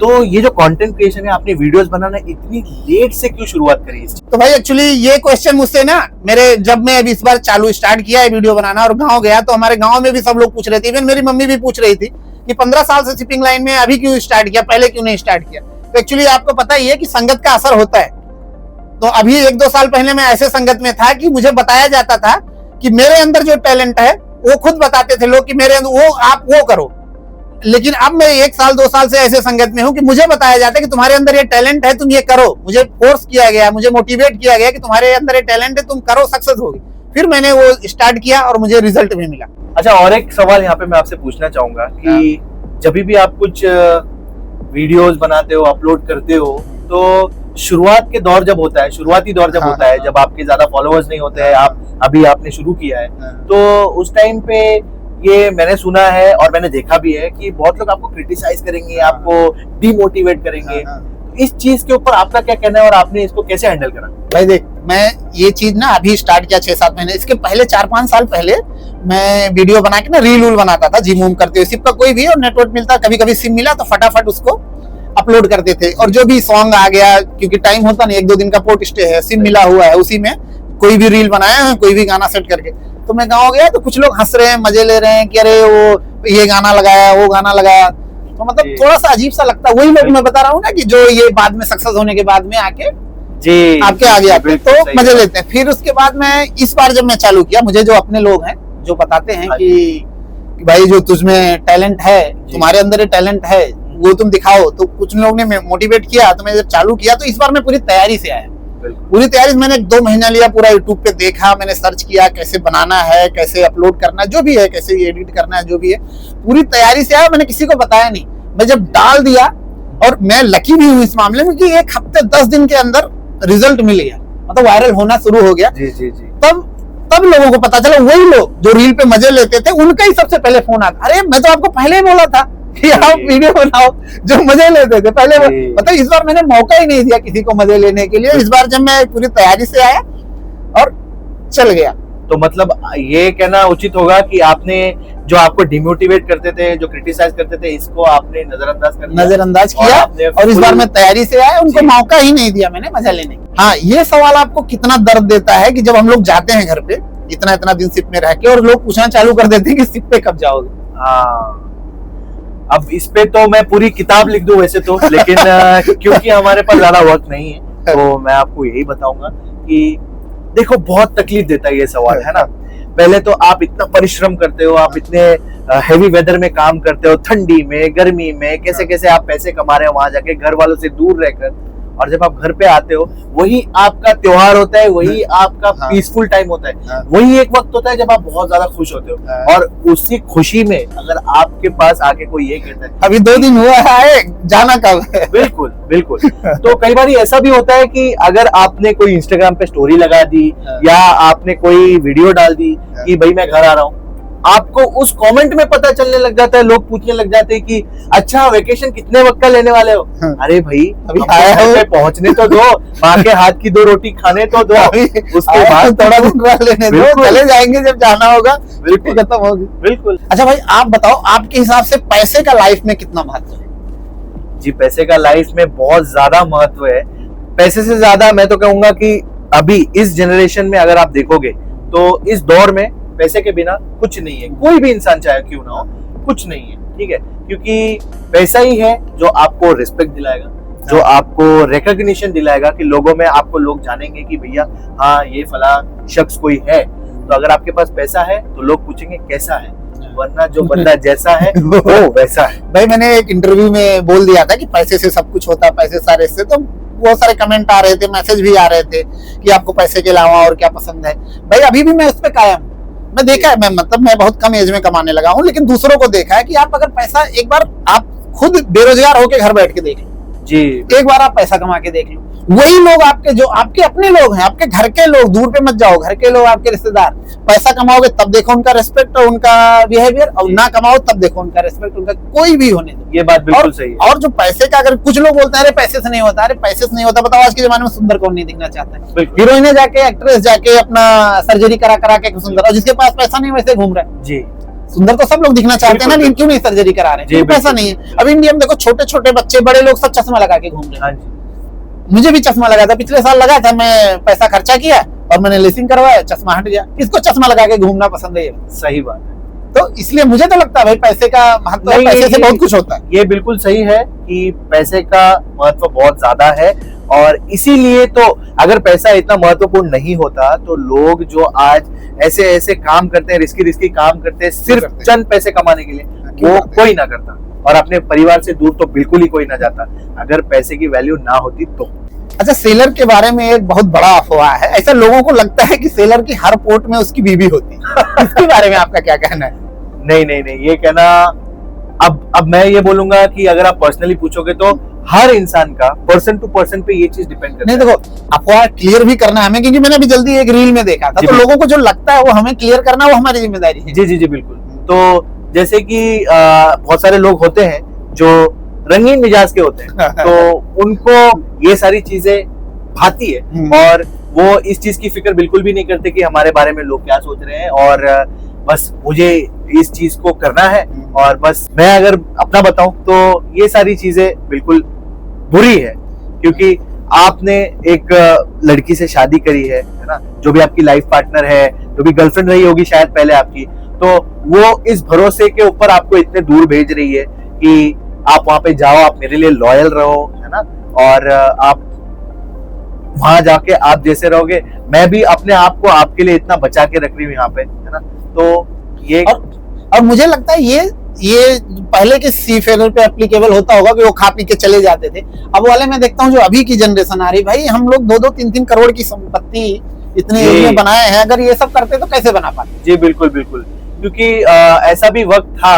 Speaker 2: तो ये जो कंटेंट क्रिएशन है, आपने वीडियोस बनाना इतनी लेट से क्यों शुरुआत करी? तो भाई एक्चुअली ये क्वेश्चन मुझसे ना, जब मैं अभी इस बार स्टार्ट किया है वीडियो बनाना और गांव गया, तो हमारे गांव में भी सब लोग पूछ रहे थे, इवन मेरी मम्मी भी पूछ रही थी कि 15 साल से शिपिंग लाइन में अभी क्यों स्टार्ट किया, पहले क्यों नहीं स्टार्ट किया। तो एक्चुअली आपको पता ही है कि संगत का असर होता है। तो अभी 1-2 साल पहले मैं ऐसे संगत में था कि मुझे बताया जाता था कि मेरे अंदर जो टैलेंट है, वो खुद बताते थे लोग कि मेरे अंदर वो, आप वो करो। लेकिन अब मैं 1 साल 2 साल से ऐसे संगत में हूं कि मुझे बताया जाता है कि तुम्हारे अंदर ये टैलेंट है, तुम ये करो। मुझे फोर्स किया गया, मुझे मोटिवेट किया गया कि तुम्हारे अंदर ये टैलेंट है, तुम करो, सक्सेस होगी। फिर मैंने वो स्टार्ट किया और मुझे रिजल्ट भी मिला। अच्छा, और एक सवाल यहाँ पे मैं आपसे पूछना चाहूंगा कि जब भी आप कुछ वीडियोस बनाते हो, अपलोड करते हो, तो शुरुआत के दौर जब होता है, शुरुआती दौर जब होता है, जब आपके ज्यादा फॉलोअर्स नहीं होते हैं, आपने शुरू किया है, तो उस टाइम पे ये मैंने सुना है और मैंने देखा भी है कि बहुत लोग आपको क्रिटिसाइज करेंगे, आपको डिमोटिवेट करेंगे। इस चीज के ऊपर आपका क्या कहना है और आपने इसको कैसे हैंडल करा?
Speaker 1: भाई देख, मैं ये चीज ना अभी स्टार्ट किया 6-7 महीने, इसके पहले 4-5 साल पहले मैं वीडियो बना के ना रील वूल बनाता था, जिम वूम करते हुए। सिम का कोई भी और नेटवर्क मिलता, कभी कभी सिम मिला तो फटाफट उसको अपलोड करते थे। और जो भी सॉन्ग आ गया, क्योंकि टाइम होता नहीं, 1-2 दिन का पोर्ट स्टे है, सिम मिला हुआ है, उसी में कोई भी रील बनाया है, कोई भी गाना सेट करके। तो मैं गाँव गया तो कुछ लोग हंस रहे हैं, मजे ले रहे हैं कि अरे वो ये गाना लगाया, वो गाना लगाया। तो मतलब थोड़ा सा अजीब सा लगता है। वही लोग मैं बता रहा हूँ ना कि जो ये बाद में सक्सेस होने के बाद में आके
Speaker 2: जी
Speaker 1: आपके आगे आते तो मजे लेते हैं। फिर उसके बाद मैं इस बार जब मैं चालू किया, मुझे जो अपने लोग हैं जो बताते हैं कि भाई जो तुझमें टैलेंट है, तुम्हारे अंदर ये टैलेंट है, वो तुम दिखाओ। तो कुछ लोगों ने मोटिवेट किया, तो मैं जब चालू किया तो इस बार मैं पूरी तैयारी से आया। पूरी तैयारी से मैंने 2 महीना लिया, पूरा यूट्यूब पे देखा, मैंने सर्च किया कैसे बनाना है, कैसे अपलोड करना है, जो भी है, कैसे एडिट करना है, जो भी है, पूरी तैयारी से आया। मैंने किसी को बताया नहीं, मैं जब डाल दिया, और मैं लकी भी हूँ इस मामले में कि 1 हफ्ते 10 दिन के अंदर रिजल्ट मिल गया, मतलब वायरल होना शुरू हो गया।
Speaker 2: जी जी जी।
Speaker 1: तब लोगों को पता चला, वही लोग जो रील पे मजे लेते थे उनका ही सबसे पहले फोन आता, अरे मैं तो आपको पहले ही बोला था कि आप वीडियो बनाओ, जो मजे लेते थे पहले। मतलब इस बार मैंने मौका ही नहीं दिया किसी को मजे लेने के लिए। इस बार जब मैं पूरी तैयारी से आया और चल गया।
Speaker 2: तो मतलब ये कहना उचित होगा कि आपने जो आपको डिमोटिवेट करते थे, जो क्रिटिसाइज करते थे, इसको आपने नजरअंदाज किया
Speaker 1: और इस बार मैं तैयारी से आया, उनको मौका ही नहीं दिया मैंने मजा लेने का। हाँ, ये सवाल आपको कितना दर्द देता है कि जब हम लोग जाते हैं घर पे इतना दिन शिप में रह के, और लोग पूछना चालू कर देते हैं कि शिप पे कब जाओगे।
Speaker 2: हाँ, अब इस पे तो मैं पूरी किताब लिख दूं वैसे तो, लेकिन क्योंकि हमारे पास ज्यादा वक्त नहीं है, तो मैं आपको यही बताऊंगा कि देखो, बहुत तकलीफ देता है ये सवाल, है ना। पहले तो आप इतना परिश्रम करते हो, आप इतने हेवी वेदर में काम करते हो, ठंडी में, गर्मी में, कैसे कैसे आप पैसे कमा रहे हो वहां जाके घर वालों से दूर रहकर, और जब आप घर पे आते हो वही आपका त्योहार होता है, वही आपका पीसफुल टाइम होता है, वही एक वक्त होता है जब आप बहुत ज्यादा खुश होते हो। और उसी खुशी में अगर आपके पास आके कोई ये कहता है
Speaker 1: अभी 2 दिन हुआ है, जाना कब है।
Speaker 2: बिल्कुल बिल्कुल। तो कई बार ऐसा भी होता है कि अगर आपने कोई इंस्टाग्राम पे स्टोरी लगा दी या आपने कोई वीडियो डाल दी कि भाई मैं घर आ रहा हूँ, आपको उस कमेंट में पता चलने लग जाता है, लोग पूछने लग जाते हैं कि अच्छा वेकेशन कितने वक्त का लेने वाले हो। अरे भाई, अभी आया हो, पहुंचने तो दो, माँ के हाथ की 2 रोटी खाने तो दो, उसके बाद
Speaker 1: थोड़ा दिन रह लेने दो, चले जाएंगे जब जाना होगा,
Speaker 2: बिल्कुल
Speaker 1: खत्म होगी।
Speaker 2: बिल्कुल।
Speaker 1: अच्छा भाई, आप बताओ, आपके हिसाब से पैसे का लाइफ में कितना महत्व है?
Speaker 2: जी, पैसे का लाइफ में बहुत ज्यादा महत्व है। पैसे से ज्यादा मैं तो कहूंगा कि अभी इस जनरेशन में अगर आप देखोगे तो इस दौर में पैसे के बिना कुछ नहीं है। कोई भी इंसान चाहे क्यों ना हो, कुछ नहीं है, ठीक है। क्योंकि पैसा ही है जो आपको रिस्पेक्ट दिलाएगा, जो आपको रिकॉग्निशन दिलाएगा कि लोगों में आपको लोग जानेंगे कि भैया हाँ ये फला शख्स कोई है। तो अगर आपके पास पैसा है तो लोग पूछेंगे कैसा है, वरना जो बंदा जैसा है वो वैसा है।
Speaker 1: भाई, मैंने एक इंटरव्यू में बोल दिया था कि पैसे से सब कुछ होता है, पैसे सारे से, तो बहुत सारे कमेंट आ रहे थे, मैसेज भी आ रहे थे कि आपको पैसे के अलावा और क्या पसंद है। भाई, अभी भी मैं उस पर कायम हूँ। मैं देखा है, मैं बहुत कम एज में कमाने लगा हूँ, लेकिन दूसरों को देखा है कि आप अगर पैसा, एक बार आप खुद बेरोजगार होके घर बैठ के देख लो
Speaker 2: जी,
Speaker 1: एक बार आप पैसा कमा के देख लो, वही लोग आपके, जो आपके अपने लोग हैं, आपके घर के लोग, दूर पे मत जाओ, घर के लोग, आपके रिश्तेदार, पैसा कमाओगे तब देखो उनका रिस्पेक्ट और उनका बिहेवियर, और ना कमाओ तब देखो उनका रिस्पेक्ट, उनका कोई भी होने दो।
Speaker 2: ये बात बिल्कुल सही है।
Speaker 1: और जो पैसे का, अगर कुछ लोग बोलते हैं अरे पैसे से नहीं होता, अरे पैसे से नहीं होता, बताओ आज के जमाने में सुंदर कौन नहीं दिखना चाहता है? हीरोइने जाके, एक्ट्रेस जाके अपना सर्जरी करा के सुंदर, और जिसके पास पैसा नहीं वैसे घूम रहा है जी। सुंदर तो सब लोग दिखना चाहते हैं ना, लेकिन क्यों नहीं सर्जरी करा रहे हैं? पैसा नहीं है। अब इंडिया में देखो, छोटे छोटे बच्चे, बड़े लोग सब चश्मा लगा के घूम रहे हैं। मुझे भी चश्मा लगा था, पिछले साल लगा था, मैं पैसा खर्चा किया और मैंने लेसिंग करवाया, चश्मा हट गया। किसको चश्मा लगा के घूमना पसंद है? सही बात है। तो इसलिए मुझे तो लगता है भाई पैसे का महत्व, पैसे से बहुत कुछ होता है।
Speaker 2: ये बिल्कुल सही है कि पैसे का महत्व बहुत ज्यादा है, और इसीलिए तो अगर पैसा इतना महत्वपूर्ण नहीं होता तो लोग जो आज ऐसे ऐसे काम करते हैं, रिस्की काम करते हैं सिर्फ चंद पैसे कमाने के लिए, वो कोई ना करता, और अपने परिवार से दूर तो बिल्कुल ही कोई ना जाता अगर पैसे की वैल्यू ना होती तो।
Speaker 1: अच्छा, सेलर के बारे में एक बहुत बड़ा अफवाह है, ऐसा लोगों को लगता है कि सेलर की हर पोर्ट में उसकी बीवी होती है। इसके बारे में आपका क्या कहना है?
Speaker 2: नहीं, ये कहना, अब मैं ये बोलूंगा कि अगर आप पर्सनली पूछोगे तो हर इंसान का पर्सन टू पर्सन पे ये चीज डिपेंड करता है।
Speaker 1: नहीं, देखो, अफवाह क्लियर भी करना है हमें, क्योंकि मैंने अभी जल्दी एक रील में देखा था, तो लोगों को जो लगता है वो हमें क्लियर करना, वो हमारी जिम्मेदारी है।
Speaker 2: जी, बिल्कुल। तो जैसे कि बहुत सारे लोग होते हैं जो रंगीन मिजाज के होते हैं, तो उनको ये सारी चीजें भाती है और वो इस चीज की फिक्र बिल्कुल भी नहीं करते कि हमारे बारे में लोग क्या सोच रहे हैं, और बस मुझे इस चीज को करना है। और बस मैं अगर अपना बताऊं तो ये सारी चीजें बिल्कुल बुरी है, क्योंकि आपने एक लड़की से शादी करी है ना, जो भी आपकी लाइफ पार्टनर है, जो भी गर्लफ्रेंड रही होगी शायद पहले आपकी, तो वो इस भरोसे के ऊपर आपको इतने दूर भेज रही है कि आप वहां पे जाओ, आप मेरे लिए लॉयल रहो, है ना, और आप वहां जाके आप जैसे रहोगे, मैं भी अपने आप को आपके लिए इतना बचा के रख रही हूँ यहाँ पे, है ना। तो ये
Speaker 1: और मुझे लगता है ये पहले के सी फेयर पे एप्लीकेबल होता होगा कि वो खा पी के चले जाते थे। अब वाले मैं देखता हूँ जो अभी की जनरेशन आ रही, भाई हम लोग 2-2, 3-3 करोड़ की संपत्ति इतने एज में बनाए हैं, अगर ये सब करते तो कैसे बना पाते।
Speaker 2: जी बिल्कुल बिल्कुल, क्योंकि ऐसा भी वक्त था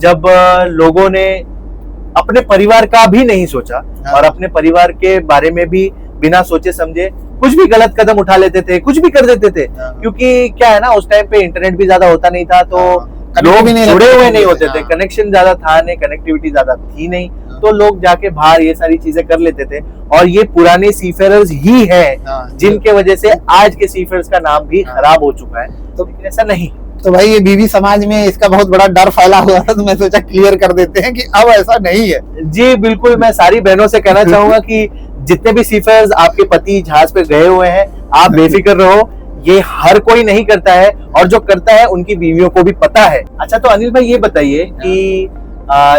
Speaker 2: जब लोगों ने अपने परिवार का भी नहीं सोचा, और अपने परिवार के बारे में भी बिना सोचे समझे कुछ भी गलत कदम उठा लेते थे, कुछ भी कर देते थे। क्योंकि क्या है ना, उस टाइम पे इंटरनेट भी ज्यादा होता नहीं था, तो लोग भी जुड़े हुए नहीं होते थे, कनेक्शन ज्यादा था नहीं, कनेक्टिविटी ज्यादा थी नहीं, तो लोग जाके बाहर ये सारी चीजें कर लेते थे। और ये पुराने सीफेयर्स ही हैं जिनके वजह से आज के सीफेयर्स का नाम भी खराब हो चुका है। तो ऐसा नहीं।
Speaker 1: तो भाई ये बीवी समाज में इसका बहुत बड़ा डर फैला हुआ था, तो मैं सोचा क्लियर कर देते हैं कि अब ऐसा नहीं है।
Speaker 2: जी बिल्कुल, मैं सारी बहनों से कहना चाहूंगा कि जितने भी सीफेयर्स आपके पति जहाज पे गए हुए हैं, आप बेफिक्र रहो, ये हर कोई नहीं करता है, और जो करता है उनकी बीवियों को भी पता है। अच्छा, तो अनिल भाई ये बताइए कि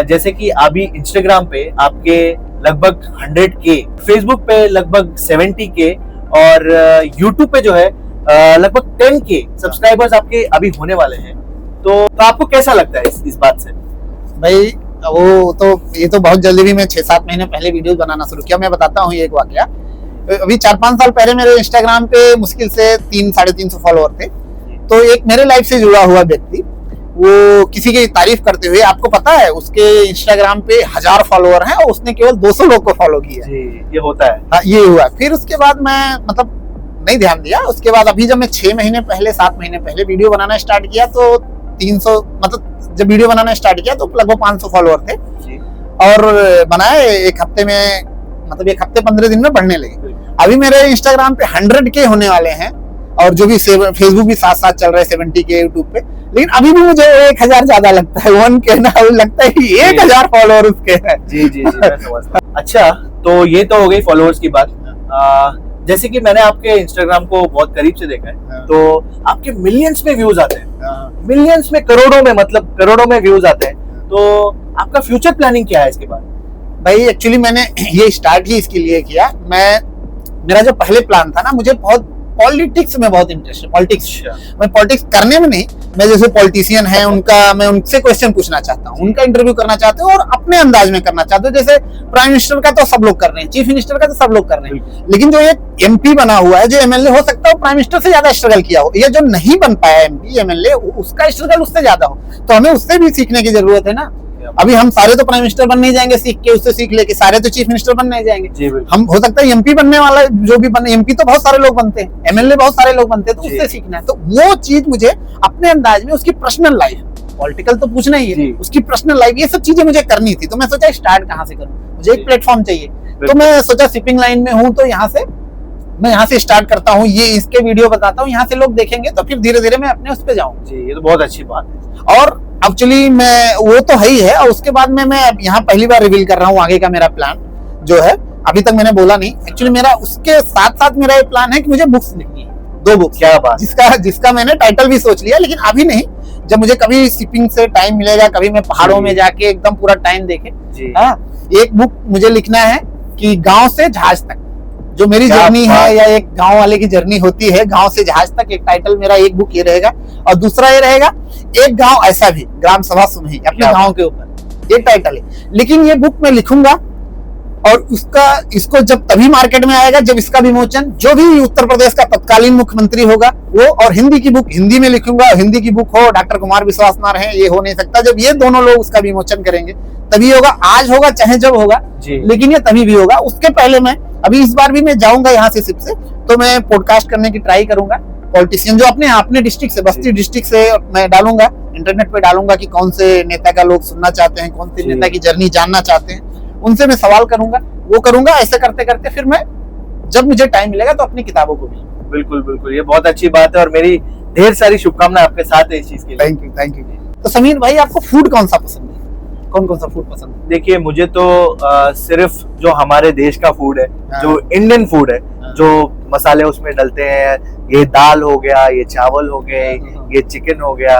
Speaker 2: जैसे कि अभी इंस्टाग्राम पे आपके लगभग 100K, फेसबुक पे लगभग 70K, और यूट्यूब पे जो है लगभग 10K सब्सक्राइबर्स आपके अभी होने वाले हैं, तो आपको कैसा लगता है इस बात से?
Speaker 1: भाई वो तो ये तो बहुत जल्दी भी, मैं 6-7 महीने पहले वीडियो बनाना शुरू किया। मैं बताता हूँ एक वाकया। अभी 4-5 साल पहले मेरे इंस्टाग्राम पे मुश्किल से 300-350 फॉलोअर थे। तो एक मेरे लाइफ से जुड़ा हुआ व्यक्ति, वो किसी की तारीफ करते हुए, आपको पता है उसके इंस्टाग्राम पे 1000 फॉलोअर हैं और उसने केवल 200 लोग को फॉलो किया।
Speaker 2: ये होता है।
Speaker 1: हाँ, ये हुआ। फिर उसके बाद मैं मतलब नहीं ध्यान दिया। उसके बाद अभी जब मैं 6 महीने पहले 7 महीने पहले वीडियो बनाना स्टार्ट किया, तो 300, मतलब जब वीडियो बनाना स्टार्ट किया तो लगभग 500 फॉलोअर थे, और बनाए एक हफ्ते में, मतलब एक हफ्ते 15 दिन में बढ़ने लगे। अभी मेरे इंस्टाग्राम पे 100K होने वाले हैं, और जो भी फेसबुक भी साथ साथ चल रहे हैं 70K यूट्यूब पे। लेकिन अभी भी मुझे 1000 ज्यादा लगता है, 1K ना लगता है कि 1000 फॉलोअर उसके हैं।
Speaker 2: जी मैं समझता हूं। अच्छा, तो ये तो हो गई फॉलोअर्स की बात। जैसे कि मैंने आपके इंस्टाग्राम को बहुत करीब से देखा है, तो आपके मिलियंस में व्यूज आते हैं, मिलियंस में, करोड़ों में, मतलब करोड़ों में व्यूज आते हैं। तो आपका फ्यूचर प्लानिंग क्या है इसके बाद?
Speaker 1: भाई एक्चुअली मैंने ये स्टार्ट ही इसके लिए किया। मेरा जो पहले प्लान था ना, मुझे बहुत पॉलिटिक्स में बहुत इंटरेस्ट है। मैं पॉलिटिक्स करने में नहीं, मैं जैसे पॉलिटिशियन है मैं उनसे क्वेश्चन पूछना चाहता हूँ, उनका इंटरव्यू करना चाहता हूँ, और अपने अंदाज में करना चाहता हूँ। जैसे प्राइम मिनिस्टर का तो सब लोग कर रहे हैं, चीफ मिनिस्टर का तो सब लोग कर रहे हैं, लेकिन जो एक एमपी बना हुआ है, जो एमएलए, हो सकता है प्राइम मिनिस्टर से ज्यादा स्ट्रगल किया हो, या जो नहीं बन पाया एमपी एमएलए, उसका स्ट्रगल उससे ज्यादा हो, तो हमें उससे भी सीखने की जरूरत है ना। अभी हम सारे तो प्राइम मिनिस्टर बन नहीं जाएंगे सीख के, उससे सीख लेके सारे तो चीफ मिनिस्टर बन नहीं जाएंगे। हम हो सकता है एमपी बनने वाला, जो भी बने, एमपी तो बहुत सारे लोग बनते हैं, एमएलए बहुत सारे लोग बनते हैं, तो उससे सीखना है। तो वो चीज मुझे अपने अंदाज में, उसकी पर्सनल लाइफ, पॉलिटिकल तो पूछना ही है, उसकी पर्सनल लाइफ, ये सब चीजें मुझे करनी थी। तो मैं सोचा स्टार्ट कहाँ से करूँ, मुझे एक प्लेटफॉर्म चाहिए। तो मैं सोचा शिपिंग लाइन में हूँ, तो मैं यहाँ से स्टार्ट करता हूँ, ये इसके वीडियो बताता हूँ, यहाँ से लोग देखेंगे, तो फिर धीरे धीरे मैं अपने उस पे जाऊँ।
Speaker 2: ये तो बहुत अच्छी बात है।
Speaker 1: और एक्चुअली मैं, वो तो है ही है, और उसके बाद मैं यहाँ पहली बार रिवील कर रहा हूँ आगे का मेरा प्लान जो है। अभी तक मैंने बोला नहीं। एक्चुअली मेरा उसके साथ साथ मेरा ये प्लान है कि मुझे बुक्स लिखनी है, 2 बुक्स।
Speaker 2: क्या बात?
Speaker 1: जिसका मैंने टाइटल भी सोच लिया, लेकिन अभी नहीं। जब मुझे कभी शिपिंग से टाइम मिलेगा, कभी मैं पहाड़ों में जाके एकदम पूरा टाइम देखे, एक बुक मुझे लिखना है कि गाँव से जहाज तक, जो मेरी जर्नी है, या एक गांव वाले की जर्नी होती है, गांव से जहाज तक। एक टाइटल मेरा, एक बुक ये रहेगा, और दूसरा ये रहेगा, एक गांव ऐसा भी, ग्राम सभा सुनही, अपने गांव के ऊपर, ये टाइटल है। लेकिन ये बुक मैं लिखूंगा, और इसको जब तभी मार्केट में आएगा जब इसका विमोचन, जो भी उत्तर प्रदेश का तत्कालीन मुख्यमंत्री होगा वो, और हिंदी की बुक हिंदी में लिखूंगा, हिंदी की बुक हो, डॉक्टर कुमार विश्वास ना रहे, ये हो नहीं सकता। जब ये दोनों लोग उसका विमोचन करेंगे तभी होगा। आज होगा चाहे जब होगा, लेकिन ये तभी भी होगा। उसके पहले मैं, अभी इस बार भी मैं जाऊंगा यहाँ से शिप से, तो मैं पॉडकास्ट करने की ट्राई करूंगा। पॉलिटिशियन जो अपने डिस्ट्रिक्ट से, बस्ती डिस्ट्रिक्ट से मैं डालूंगा, इंटरनेट पे डालूंगा कि कौन से नेता का लोग सुनना चाहते हैं, कौन से
Speaker 2: जी।
Speaker 1: नेता की जर्नी जानना चाहते हैं, उनसे मैं सवाल करूंगा, वो करूंगा। ऐसे करते करते फिर मैं जब मुझे टाइम मिलेगा तो अपनी किताबों को भी।
Speaker 2: बिल्कुल बिल्कुल, ये बहुत अच्छी बात है और मेरी ढेर सारी शुभकामनाएं आपके साथ है इस चीज के लिए।
Speaker 1: Thank you. तो समीर भाई, आपको फूड कौन सा पसंद है? कौन कौन सा फूड पसंद है?
Speaker 2: देखिए, मुझे तो सिर्फ जो हमारे देश का फूड है,
Speaker 1: हाँ।
Speaker 2: जो इंडियन फूड है,
Speaker 1: हाँ।
Speaker 2: जो मसाले उसमें डलते हैं, ये दाल हो गया, ये चावल हो गए,
Speaker 1: हाँ।
Speaker 2: ये चिकन हो गया,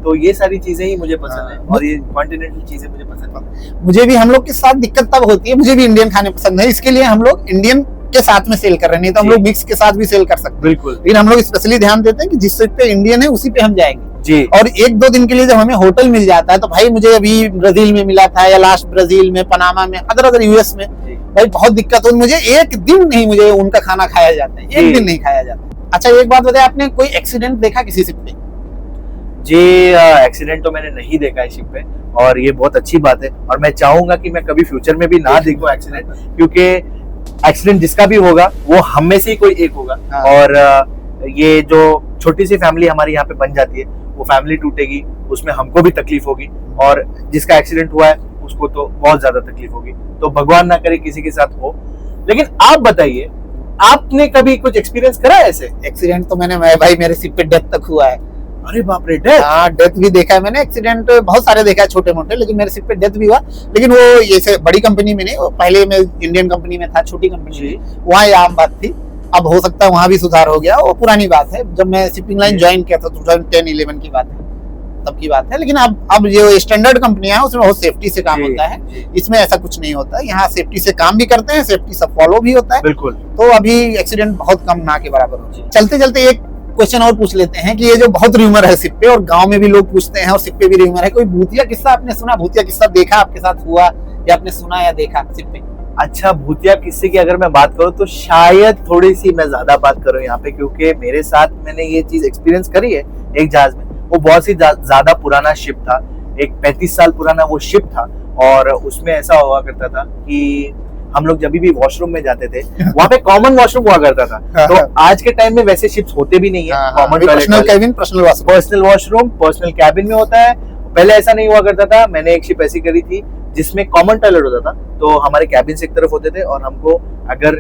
Speaker 2: तो ये सारी चीजें ही मुझे पसंद
Speaker 1: हाँ।
Speaker 2: है और ये कॉन्टिनेंटल चीजें मुझे पसंद है।
Speaker 1: मुझे भी, हम लोग के साथ दिक्कत तब होती है, मुझे भी इंडियन खाने पसंद है, इसके लिए हम लोग इंडियन के साथ में सेल कर रहे हैं, नहीं तो हम
Speaker 2: जी।
Speaker 1: लोग मिक्स के साथ भी सेल कर सकते हैं।
Speaker 2: बिल्कुल
Speaker 1: लेकिन हम लोग स्पेशली ध्यान देते हैं कि जिस पे इंडियन है उसी पे हम जाएंगे।
Speaker 2: जी।
Speaker 1: और एक दो दिन के लिए जब हमें होटल मिल जाता है, तो भाई मुझे अभी ब्राजील में मिला था, या लास्ट ब्राजील में, पनामा में, अदर यूएस में,
Speaker 2: जी।
Speaker 1: भाई बहुत दिक्कत हुई मुझे। एक दिन नहीं मुझे उनका खाना खाया जाता है,
Speaker 2: जी।
Speaker 1: एक दिन नहीं खाया जाता। अच्छा, एक बात बताइए, आपने कोई एक्सीडेंट देखा किसी शिप पे?
Speaker 2: जी, एक्सीडेंट तो मैंने नहीं देखा है शिप पे और ये बहुत अच्छी बात है और मैं चाहूंगा कि मैं कभी फ्यूचर में भी ना देखूं एक्सीडेंट, क्योंकि एक्सीडेंट जिसका भी होगा वो हम में से ही कोई एक होगा।
Speaker 1: हाँ।
Speaker 2: और ये जो छोटी सी फैमिली हमारी यहाँ पे बन जाती है, वो फैमिली टूटेगी, उसमें हमको भी तकलीफ होगी और जिसका एक्सीडेंट हुआ है उसको तो बहुत ज्यादा तकलीफ होगी। तो भगवान ना करे किसी के साथ हो। लेकिन आप बताइए, आपने कभी कुछ एक्सपीरियंस करा है ऐसे?
Speaker 1: एक्सीडेंट तो मैं भाई, मेरे शिप पे डेथ तक हुआ है।
Speaker 2: अरे बाप रे, डेथ!
Speaker 1: हाँ, डेथ भी देखा है मैंने। एक्सीडेंट बहुत सारे देखा है, छोटे मोटे, लेकिन मेरे शिप पे डेथ भी हुआ। लेकिन वो ये बड़ी कंपनी में नहीं, वो पहले मैं इंडियन कंपनी में था, छोटी कंपनी
Speaker 2: जी।
Speaker 1: में, वहाँ ये आम बात थी। अब हो सकता है वहाँ भी सुधार हो गया, वो पुरानी बात है। जब मैं शिपिंग लाइन
Speaker 2: जी।
Speaker 1: ज्वाइन किया था 2010-11 की बात है, तब की बात है। लेकिन अब जो स्टैंडर्ड कंपनियां हैं उसमें बहुत सेफ्टी से काम
Speaker 2: जी,
Speaker 1: होता है,
Speaker 2: जी।
Speaker 1: इसमें ऐसा कुछ नहीं होता। यहाँ सेफ्टी से काम भी करते हैं, सेफ्टी सब फॉलो भी होता है,
Speaker 2: बिल्कुल।
Speaker 1: तो अभी एक्सीडेंट बहुत कम, ना के बराबर हो जाए। चलते चलते एक क्वेश्चन और पूछ लेते हैं कि ये जो बहुत र्यूमर है शिप पे, और गांव में भी लोग पूछते हैं और शिप पे भी र्यूमर है, कोई भूतिया किस्सा आपने सुना, भूतिया किस्सा देखा आपके साथ हुआ, या आपने सुना या देखा शिप पे?
Speaker 2: अच्छा, भूतिया किस्से की अगर मैं बात करूं तो शायद थोड़ी सी मैं ज्यादा बात करूं यहाँ पे, क्योंकि मेरे साथ मैंने ये चीज एक्सपीरियंस करी है एक जहाज में। वो बहुत ही ज्यादा पुराना शिप था, एक 35 साल पुराना वो शिप था और उसमें ऐसा हुआ करता था कि हम लोग जब भी वॉशरूम में जाते थे, वहाँ पे कॉमन वॉशरूम हुआ करता था। तो आज के टाइम में वैसे शिप्स होते भी नहीं है common
Speaker 1: personal cabin, personal washroom,
Speaker 2: personal washroom personal cabin में होता है। पहले ऐसा नहीं हुआ करता था। मैंने एक शिप ऐसी करी थी जिसमें कॉमन टॉयलेट होता था, तो हमारे कैबिन से एक तरफ होते थे और हमको अगर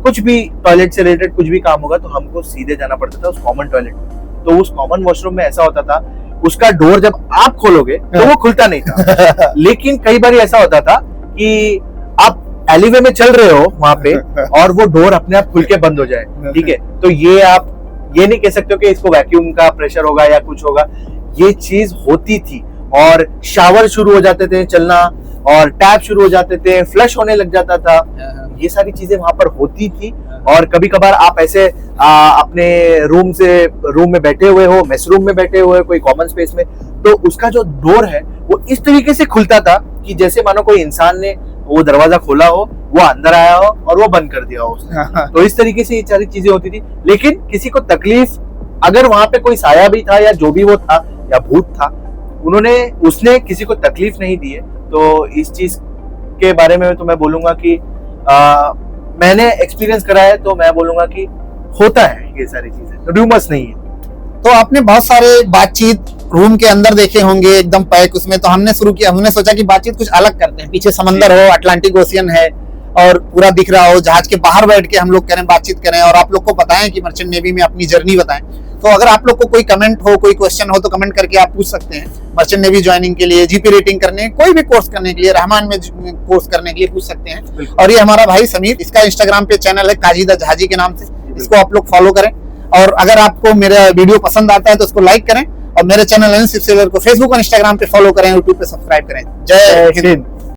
Speaker 2: कुछ भी टॉयलेट से रिलेटेड कुछ भी काम होगा तो हमको सीधे जाना पड़ता था उस कॉमन टॉयलेट में। तो उस कॉमन वॉशरूम में ऐसा होता था, उसका डोर जब आप खोलोगे तो वो खुलता नहीं था। लेकिन कई बार ऐसा होता था कि आप एलिवे में चल रहे हो वहां पे और वो डोर अपने आप खुल के बंद हो जाए, ठीक है? तो ये आप ये नहीं कह सकते हो कि इसको वैक्यूम का प्रेशर होगा या कुछ होगा, ये चीज होती थी। और शावर शुरू हो जाते थे चलना और टैप शुरू हो जाते थे, फ्लश होने लग जाता था, ये सारी चीजें वहां पर होती थी। और कभी कभार आप ऐसे अपने रूम में बैठे हुए हो, मेस रूम में बैठे हुए, कोई कॉमन स्पेस में, तो उसका जो डोर है वो इस तरीके से खुलता था कि जैसे मानो कोई इंसान ने वो दरवाजा खोला हो, वो अंदर आया हो और वो बंद कर दिया हो उसने। तो इस तरीके से ये सारी चीजें होती थी। लेकिन किसी को तकलीफ, अगर वहां पे कोई साया भी था या जो भी वो था या भूत था, उसने किसी को तकलीफ नहीं दी है। तो इस चीज के बारे में तो मैं बोलूंगा कि मैंने एक्सपीरियंस करा है, तो मैं बोलूंगा कि होता है ये सारी चीजें, रूमर्स नहीं है।
Speaker 1: तो आपने बहुत सारे बातचीत रूम के अंदर देखे होंगे एकदम पैक उसमें, तो हमने शुरू किया, हमने सोचा कि बातचीत कुछ अलग करते हैं। पीछे समंदर हो, अटलांटिक ओशियन है और पूरा दिख रहा हो, जहाज के बाहर बैठ के हम लोग करें, बातचीत करें और आप लोग को बताएं कि मर्चेंट नेवी में अपनी जर्नी बताएं। तो अगर आप लोग को कोई कमेंट हो, कोई क्वेश्चन हो, तो कमेंट करके आप पूछ सकते हैं। मर्चेंट नेवी ज्वाइनिंग के लिए, जीपी रेटिंग करने, कोई भी कोर्स करने के लिए, रहमान में कोर्स करने के लिए पूछ सकते हैं। और ये हमारा भाई समीर, इसका इंस्टाग्राम पे चैनल है काजीदा जहाजी के नाम से, इसको आप लोग फॉलो करें। और अगर आपको मेरा वीडियो पसंद आता है तो उसको लाइक करें और मेरे चैनल शिप सेलर को फेसबुक और इंस्टाग्राम पे फॉलो करें, यूट्यूब पे सब्सक्राइब करें। जय हिंद।